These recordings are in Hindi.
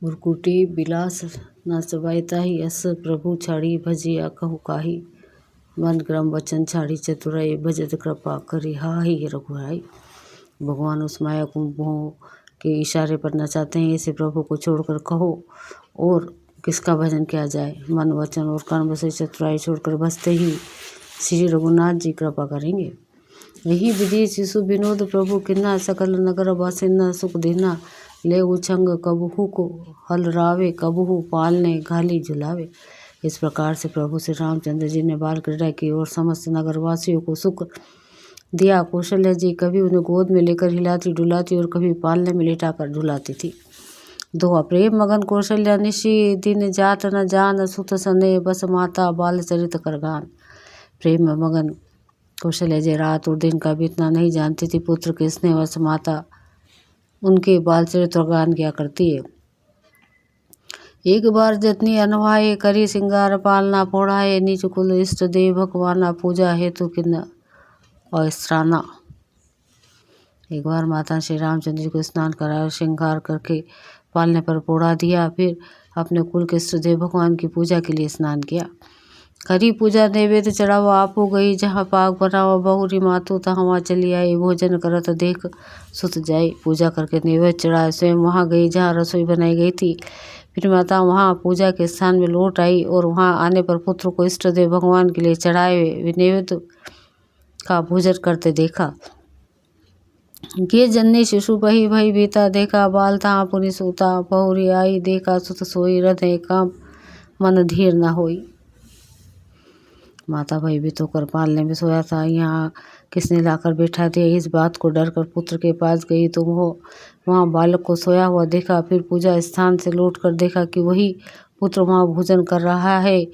उरकुटी बिलास न चबाइताही अस प्रभु छाड़ी भजिया कहु काही। मन क्रम वचन छाड़ी चतुराई भजत कृपा करी हाही रघुराई। भगवान उस माया कुंभों के इशारे पर नचाते हैं, ऐसे प्रभु को छोड़कर कहो और किसका भजन किया जाए। मन वचन और कर्म से चतुराई छोड़कर भजते ही श्री रघुनाथ जी कृपा करेंगे। यही विधि शिशु विनोद प्रभु किन्ना, सकल नगर बासिन्ना सुख दीना। ले उछंग कबहू को हल रावे, कबहू पालने घाली झुलावे। इस प्रकार से प्रभु श्री रामचंद्र जी ने बाल क्रीड़ा की और समस्त नगरवासियों को सुख दिया। कौशल्या जी कभी उन्हें गोद में लेकर हिलाती डुलाती और कभी पालने में लेटाकर झुलाती थी। दोहा प्रेम मगन कौशल्या निशी दिन जात न जान, सुत सने बस माता बाल चरित कर गान। प्रेम मगन कौशल्या जी रात और दिन का बीतना नहीं जानती थी। पुत्र के स्नेहवश माता उनके बाल चरित्र गान किया करती है। एक बार जतनी अनवाए, करी सिंगार पालना पौढ़ाए। नीच कुल इष्ट देव भगवाना, पूजा हेतु किन्न अस्त्राना। एक बार माता श्री रामचंद्र जी को स्नान कराया, श्रृंगार करके पालने पर पौढ़ा दिया। फिर अपने कुल के इष्ट देव भगवान की पूजा के लिए स्नान किया। करी पूजा नैवेद्य चढ़ावा, आपू गई जहाँ पाग बनावा। बहुरी मातु तहाँ चली आई, भोजन करत देख सुत जाई। पूजा करके नैवेद्य चढ़ाए, स्वयं वहाँ गई जहाँ रसोई बनाई गई थी। फिर माता वहाँ पूजा के स्थान में लौट आई और वहाँ आने पर पुत्र को इष्ट देव भगवान के लिए चढ़ाए हुए नैवेद्य का भोजन करते देखा। ये जननी शिशु बही भई बीता, देखा बाल तहाँ पुनि सूता। बहुरी आई देखा सुत सोई, हृदय काम मन धीर न होई। माता भयभीत होकर पालने में सोया था। यहाँ किसने लाकर बैठा दिया, इस बात को डर कर पुत्र के पास गई तो वो वहाँ बालक को सोया हुआ देखा। फिर पूजा स्थान से लौटकर देखा कि वही पुत्र वहाँ भोजन कर रहा है।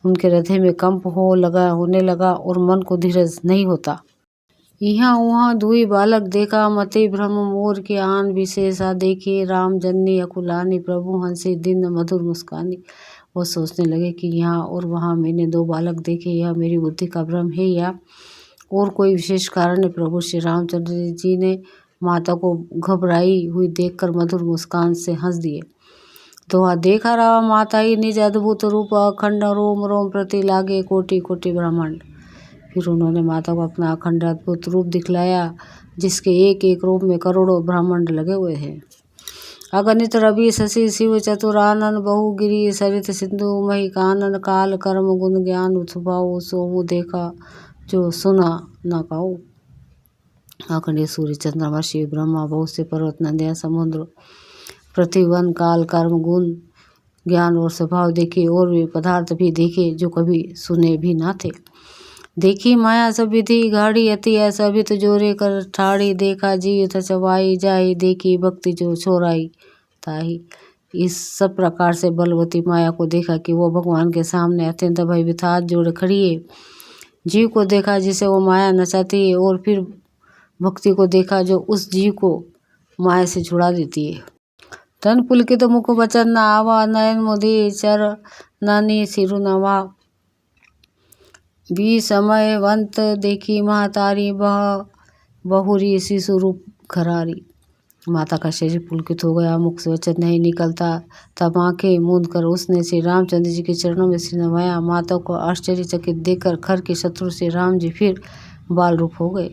उनके हृदय में कंप होने लगा और मन को धीरज नहीं होता। यहाँ वहाँ दुई बालक देखा, मते भ्रम मोर के आन विशेषा। देखिए राम जननी अकुलानी, प्रभु हंसी दिन मधुर मुस्कानी। वो सोचने लगे कि यहाँ और वहाँ मैंने दो बालक देखे, यह मेरी बुद्धि का भ्रम है या और कोई विशेष कारण है। प्रभु श्री रामचंद्र जी ने माता को घबराई हुई देखकर मधुर मुस्कान से हंस दिए। दोहा देखा रहा माता ही निज अद्भुत रूप, अखंड रोम रोम प्रति लागे कोटि कोटि ब्रह्मांड। फिर उन्होंने माता को अपना अखंड अद्भुत रूप दिखलाया, जिसके एक एक रूप में करोड़ों ब्रह्मांड लगे हुए हैं। अगणित रवि शशि शिव चतुरानन, बहुगिरि सरित सिंधु मही कानन। काल कर्म गुण ज्ञान स्वभाव, सोमु देखा जो सुना न काऊ। अखंड सूर्य चंद्रमा शिव ब्रह्मा, बहुत से पर्वत नदियाँ समुद्र पृथ्वी वन, काल कर्म गुण ज्ञान और स्वभाव देखे और वे पदार्थ भी देखे जो कभी सुने भी ना थे। देखी माया सब विधि गाड़ी अति, ऐसा भी तो जोरे कर ठाड़ी। देखा जीव चबाई जाई, देखी भक्ति जो छोराई ताही। इस सब प्रकार से बलवती माया को देखा कि वो भगवान के सामने अत्यंत भयभीत हाथ जोड़े खड़ी है। जीव को देखा जिसे वो माया नचाती है और फिर भक्ति को देखा जो उस जीव को माया से छुड़ा देती है। तन पुलकित मुख वचन न आवा, नयन मुदि चर नानी सिरु नवा। बी समय वंत देखी महतारी, बह बहुरी शिशु रूप खरारी। माता का शरीर पुलकित हो गया, मुख से वचन नहीं निकलता। तब आंखें मूंद कर उसने श्री रामचंद्र जी के चरणों में सिर नवाया। माता को आश्चर्यचकित देखकर खर के शत्रु श्री राम जी फिर बाल रूप हो गए।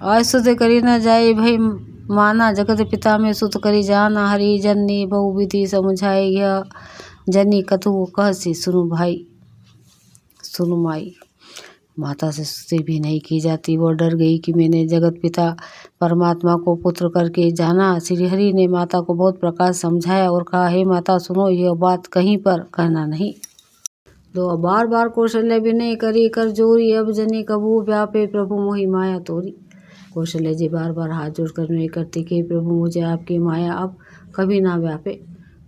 आस्तुत करी न जाए भई माना, जगत पिता में सुत करी जाना। हरि जननी बहु विधि समझाए, यह जनी कथु कहसी सुनु भाई सुनु माई। माता से स्तुति भी नहीं की जाती। वो डर गई कि मैंने जगत पिता परमात्मा को पुत्र करके जाना। श्री हरि ने माता को बहुत प्रकार समझाया और कहा, हे माता सुनो, यह बात कहीं पर कहना नहीं। दो बार बार कौशल्या विनय करी कर जोरी, अब जनी कबू व्यापे प्रभु मोहि माया तोरी। कौशल्या जी बार बार हाथ जोड़कर विनय करती कि प्रभु मुझे आपकी माया अब कभी ना व्यापे।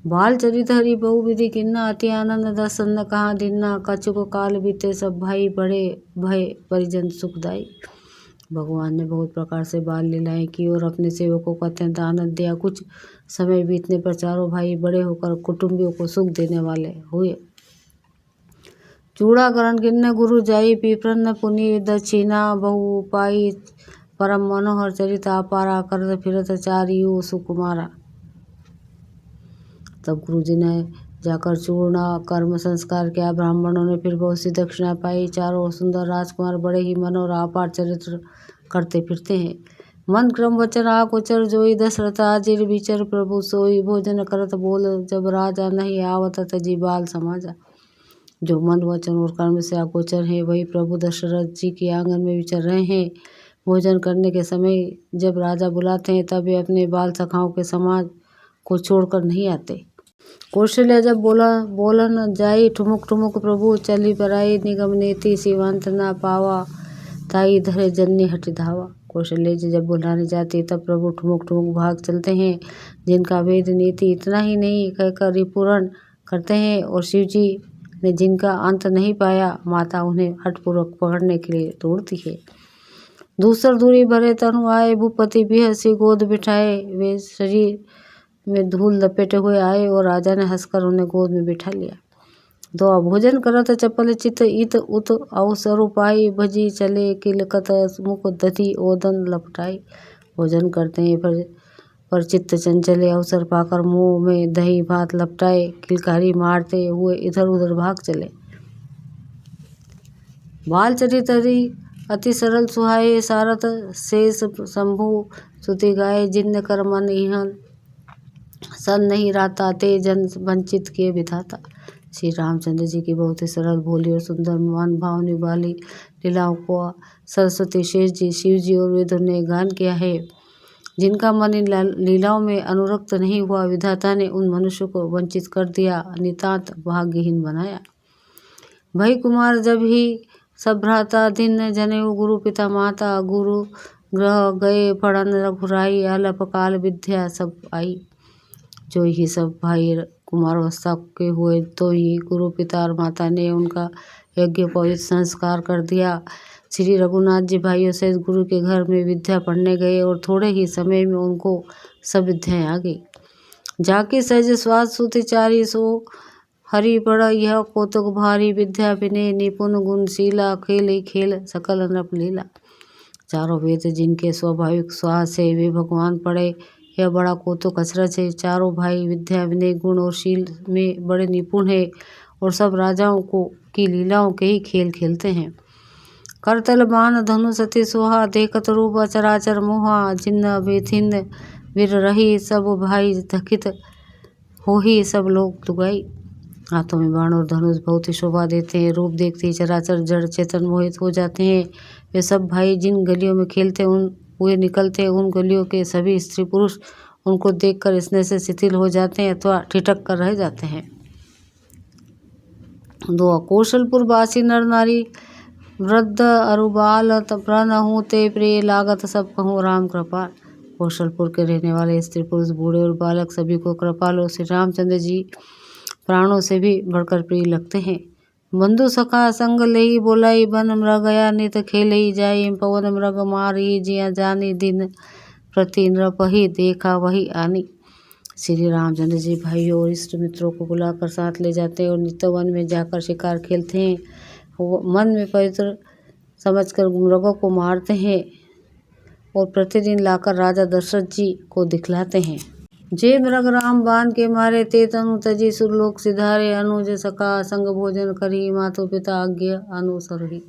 बाल चरित हरि बहु विधि किन्ना, अति आनंद दर्शन न कहाँ दिन्ना। कछुक काल बीते सब भाई, बड़े भय परिजन सुखदाई। भगवान ने बहुत प्रकार से बाल लीलाएं की और अपने सेवकों को अत्यंत आनंद दिया। कुछ समय बीतने पर चारों भाई बड़े होकर कुटुंबियों को सुख देने वाले हुए। चूड़ाकरण किन्न गुरु जाई, पिपरन पुनि दक्षिणा। बहु पाई परम मनोहर चरित अपारा, करत फिरत चारियो सुकुमारा। तब गुरुजी ने जाकर चूर्ण कर्म संस्कार किया। ब्राह्मणों ने फिर बहुत सी दक्षिणा पाई। चारों सुंदर राजकुमार बड़े ही मन और अपार चरित्र करते फिरते हैं। मन क्रम वचन आकुचर जोई दशरथ आजिर विचर प्रभु सोई भोजन करत बोल जब राजा नहीं आवत तजी बाल समाजा। जो मन वचन और कर्म से अगोचर हैं वही प्रभु दशरथ जी के आंगन में विचर रहे हैं। भोजन करने के समय जब राजा बुलाते हैं तब वे अपने बाल सखाओं के समाज को छोड़कर नहीं आते। कौशल्या जब बोलन जाई ठुमुक ठुमुक प्रभु चली पराई निगम नीति शिवांत ना पावा ताई धरे जन्य हट धावा। कौशल्या जी जब बुलाने जाती तब प्रभु ठुमुक ठुमुक भाग चलते हैं। जिनका वेद नीति इतना ही नहीं कहकर रिपूर्ण करते हैं और शिव जी ने जिनका अंत नहीं पाया माता उन्हें हठपूर्वक पकड़ने के लिए दौड़ती है। दूसर दूरी भरे तनु आए भूपति बिहसी गोद बिठाए। वे शरीर में धूल लपेटे हुए आए और राजा ने हंसकर उन्हें गोद में बिठा लिया। दो भोजन करत चपल चित इत उत अवसर पाई भजी चले किलकत मुख दधि ओदन लपटाई। भोजन करते हैं पर चित्त चंचले अवसर पाकर मुंह में दही भात लपटाए किलकारी मारते हुए इधर उधर भाग चले। बाल चरितरी अति सरल सुहाए सारथ शेष शंभु सुति गाए जिन्न कर मन इहन सन नहीं राता ते जन वंचित किए विधाता। श्री रामचंद्र जी की बहुत ही सरल भोली और सुंदर मन भावनी वाली लीलाओं को सरस्वती शेष जी शिव जी और वेदों ने गान किया है। जिनका मन इन लीलाओं में अनुरक्त नहीं हुआ विधाता ने उन मनुष्यों को वंचित कर दिया नितांत भाग्यहीन बनाया। भाई कुमार जब ही सब भ्राता दिन जनेऊ गुरु पिता माता गुरु ग्रह गए पढ़न रघुराई अलप काल विद्या सब आई। जो ही सब भाई कुमार अवस्था के हुए तो ही गुरु पिता और माता ने उनका यज्ञोपवीत संस्कार कर दिया। श्री रघुनाथ जी भाइयों सहित गुरु के घर में विद्या पढ़ने गए और थोड़े ही समय में उनको सब विद्याएं आ गई। जाके सहज स्वाद सुतिचारी सो हरि पढ़ यह कौतुक भारी विद्या विनय निपुण गुणशीला खेल खेल सकल नृप लीला। चारों वेद जिनके स्वाभाविक स्वाद से वे भगवान पढ़े यह बड़ा कौतुक अचरज है। चारों भाई विद्या विनय गुण और शील में बड़े निपुण है और सब राजाओं को की लीलाओं के ही खेल खेलते हैं। करतल बाण धनु सती सोहा देखत रूप अचराचर मोहा जिन्न बेथिन वीर रही सब भाई धकित हो ही सब लोग दुगाई। हाथों में बाण और धनुष बहुत ही शोभा देते हैं। रूप देखते ही चराचर जड़ चेतन मोहित हो जाते हैं। वे सब भाई जिन गलियों में खेलते हुए निकलते हैं उन गलियों के सभी स्त्री पुरुष उनको देखकर स्नेह से शिथिल हो जाते हैं अथवा ठिठक कर रह जाते हैं। दो कौशलपुर वासी नर नारी वृद्ध अरुबाल प्रण हूँ ते प्रिय लागत सब कहूँ राम कृपाल। कौशलपुर के रहने वाले स्त्री पुरुष बूढ़े और बालक सभी को कृपालु श्री रामचंद्र जी प्राणों से भी बढ़कर प्रिय लगते हैं। बंधु सखा संग लेई बोलाई बन मृगया नित खेलई जाई पवन मृग मारी जिया जानी दिन प्रति नृप ही देखा वही आनी। श्री रामचंद्र जी भाइयों और इष्ट मित्रों को बुलाकर साथ ले जाते हैं और नित्य वन में जाकर शिकार खेलते हैं। मन में पवित्र समझकर मृगों को मारते हैं और प्रतिदिन लाकर राजा दशरथ जी को दिखलाते हैं। जे मृग राम बाण के मारे ते तनु तजी सुरलोक सिधारे अनुज सका संग भोजन करी मातो पिता आज्ञा अनुसरही।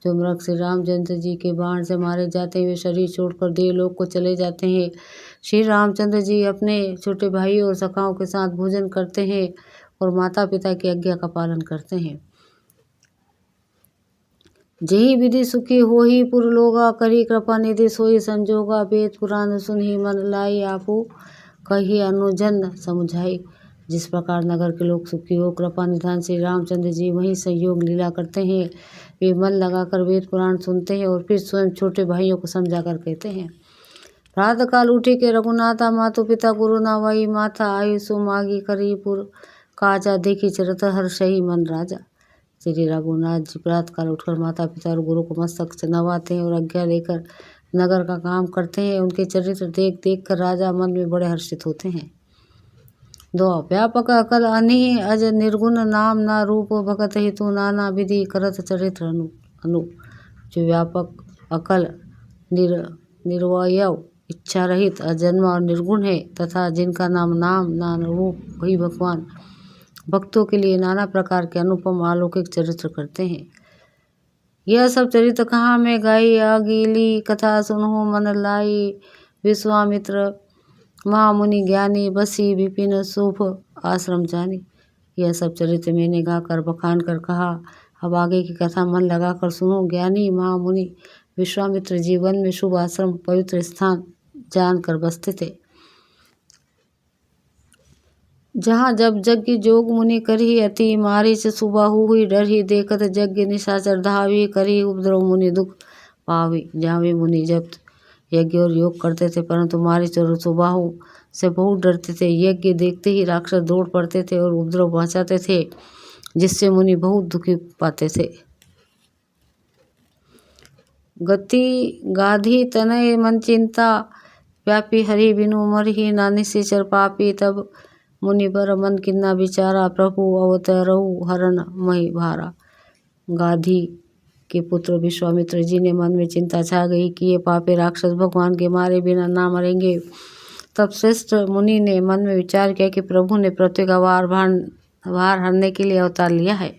जो मृग श्री रामचंद्र जी के बाण से मारे जाते हैं वे शरीर छोड़कर देवलोक को चले जाते हैं। श्री रामचंद्र जी अपने छोटे भाइयों और सखाओं के साथ भोजन करते हैं और माता पिता की आज्ञा का पालन करते हैं। जेहि विधि सुखी होहि पुरलोगा करी कृपा निधि सोई संजोगा वेद पुराण सुनहि मन लाई आपू कही अनुजन समुझाई। जिस प्रकार नगर के लोग सुखी हो कृपा निधान श्री रामचंद्र जी वही संयोग लीला करते हैं। वे मन लगाकर वेद पुराण सुनते हैं और फिर स्वयं छोटे भाइयों को समझाकर कहते हैं। प्रातः काल उठी के रघुनाथा मातु पिता गुरु ना वही माथा आयुषु मागी करी पुर काजा देखी चरत हर्षहि मन राजा। श्री रघुनाथ जी प्रातः काल उठकर माता पिता और गुरु को मस्तक से नवाते हैं और आज्ञा लेकर नगर का काम करते हैं। उनके चरित्र देख देख कर राजा मन में बड़े हर्षित होते हैं। दो व्यापक अकल अनिहि अज निर्गुण नाम ना रूप भगत हेतु नाना विधि करत चरित्र अनु। जो व्यापक अकल निर्वयव इच्छा रहित, अजन्मा और निर्गुण है तथा जिनका नाम नाम रूप वही भगवान भक्तों के लिए नाना प्रकार के अनुपम अलौकिक चरित्र करते हैं। यह सब चरित्र कहाँ में गाई, अगीली कथा सुनो मन लाई। विश्वामित्र महामुनि ज्ञानी, बसी विपिन शुभ आश्रम जानी। यह सब चरित्र मैंने गाकर बखान कर कहा, अब आगे की कथा मन लगाकर सुनो। ज्ञानी महामुनि विश्वामित्र जीवन में शुभ आश्रम पवित्र स्थान जानकर बसते थे, जहाँ जब यज्ञ जोग मुनि करही अति, मारीच सुबाहु हुई डर ही देखत यज्ञ निशाचर धावी, करी उपद्रव मुनि दुख पावी। जहाँ वे मुनि जब यज्ञ और योग करते थे परंतु मारीच और सुबाहु से बहुत डरते थे। यज्ञ देखते ही राक्षस दौड़ पड़ते थे और उपद्रव पहुँचाते थे, जिससे मुनि बहुत दुखी पाते थे। गति गाधी तनय मन चिंता, व्यापी हरि बिनु मरहि ना निशिचर पापी। तब मुनि बर मन किन्ना विचारा, प्रभु अवतरहु हरण मही भारा। गाधी के पुत्र विश्वामित्र जी ने मन में चिंता छा गई कि ये पापी राक्षस भगवान के मारे बिना ना मरेंगे। तब श्रेष्ठ मुनि ने मन में विचार किया कि प्रभु ने पृथ्वी का भार हरने के लिए अवतार लिया है।